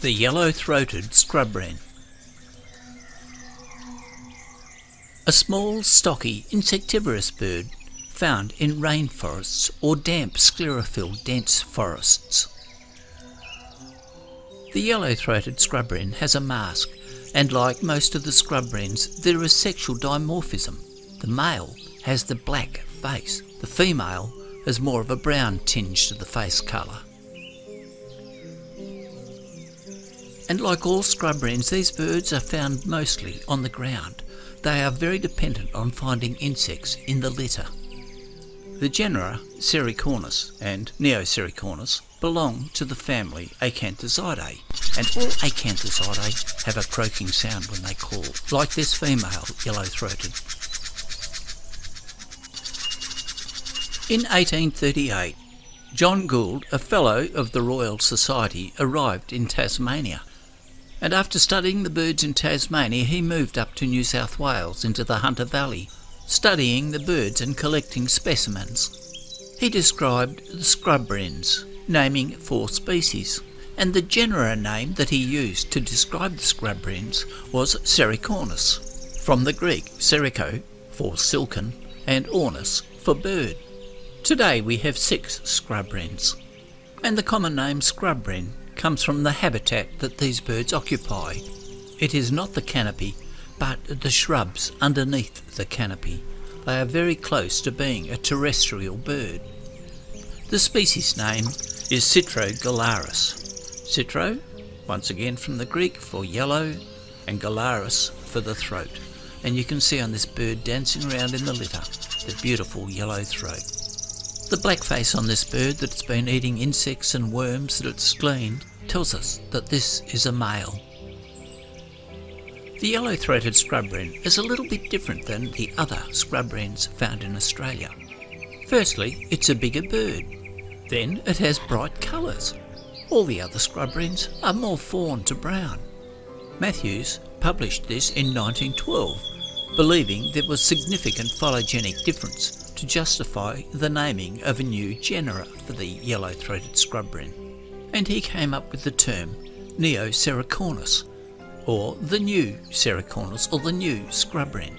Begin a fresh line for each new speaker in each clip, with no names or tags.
The yellow-throated scrubwren. A small, stocky, insectivorous bird found in rainforests or damp sclerophyll dense forests. The yellow-throated scrubwren has a mask, and like most of the scrubwrens, there is sexual dimorphism. The male has the black face, the female has more of a brown tinge to the face colour. And like all scrubwrens, these birds are found mostly on the ground. They are very dependent on finding insects in the litter. The genera Sericornis and Neosericornis belong to the family Acanthozidae, and all Acanthozidae have a croaking sound when they call, like this female yellow-throated. In 1838, John Gould, a Fellow of the Royal Society, arrived in Tasmania, and after studying the birds in Tasmania, he moved up to New South Wales into the Hunter Valley, studying the birds and collecting specimens. He described the scrubwrens, naming 4 species, and the genera name that he used to describe the scrubwrens was Sericornis, from the Greek seriko for silken and ornis for bird. Today we have 6 scrubwrens, and the common name scrubwren comes from the habitat that these birds occupy. It is not the canopy, but the shrubs underneath the canopy. They are very close to being a terrestrial bird. The species name is Citrogalaris. Citro, once again from the Greek for yellow, and galaris for the throat. And you can see on this bird dancing around in the litter, the beautiful yellow throat. The black face on this bird that's been eating insects and worms that it's gleaned tells us that this is a male. The yellow-throated scrubwren is a little bit different than the other scrubwrens found in Australia. Firstly, it's a bigger bird. Then it has bright colours. All the other scrubwrens are more fawn to brown. Matthews published this in 1912, believing there was significant phylogenetic difference to justify the naming of a new genera for the yellow-throated scrubwren, and he came up with the term Neosericornis, or the new Sericornis, or the new scrubwren,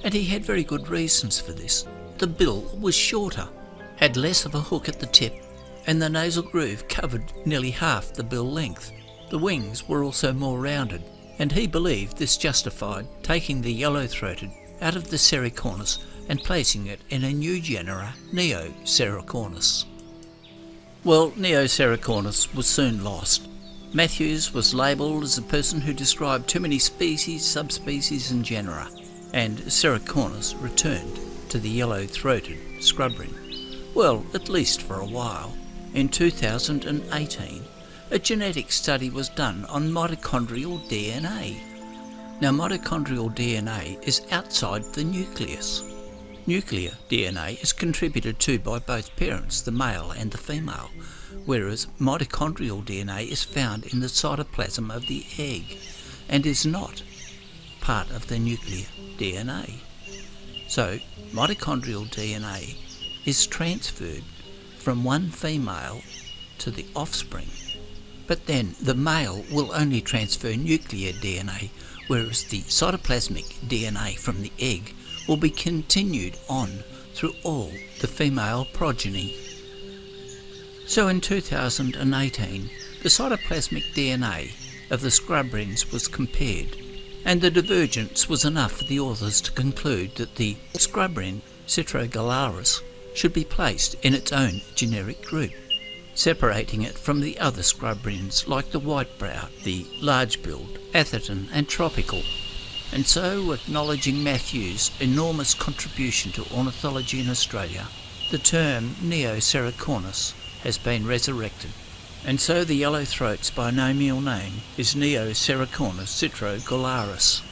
and he had very good reasons for this. The bill was shorter, had less of a hook at the tip, and the nasal groove covered nearly half the bill length. The wings were also more rounded, and he believed this justified taking the yellow-throated out of the Sericornis and placing it in a new genera, Neosericornis. Well, Neosericornis was soon lost. Matthews was labelled as a person who described too many species, subspecies and genera, and Sericornis returned to the yellow-throated scrubwren. Well, at least for a while. In 2018, a genetic study was done on mitochondrial DNA. Now, mitochondrial DNA is outside the nucleus. Nuclear DNA is contributed to by both parents, the male and the female, whereas mitochondrial DNA is found in the cytoplasm of the egg and is not part of the nuclear DNA. So, mitochondrial DNA is transferred from one female to the offspring, but then the male will only transfer nuclear DNA, whereas the cytoplasmic DNA from the egg will be continued on through all the female progeny. So in 2018, the cytoplasmic DNA of the scrubwrens was compared, and the divergence was enough for the authors to conclude that the scrubwren Citrogalaris should be placed in its own generic group, separating it from the other scrubwrens like the white-browed, the large-billed, atherton and tropical. And so, acknowledging Matthews' enormous contribution to ornithology in Australia, the term Neosericornis has been resurrected. And so the yellow-throat's binomial name is Neosericornis citrogalaris.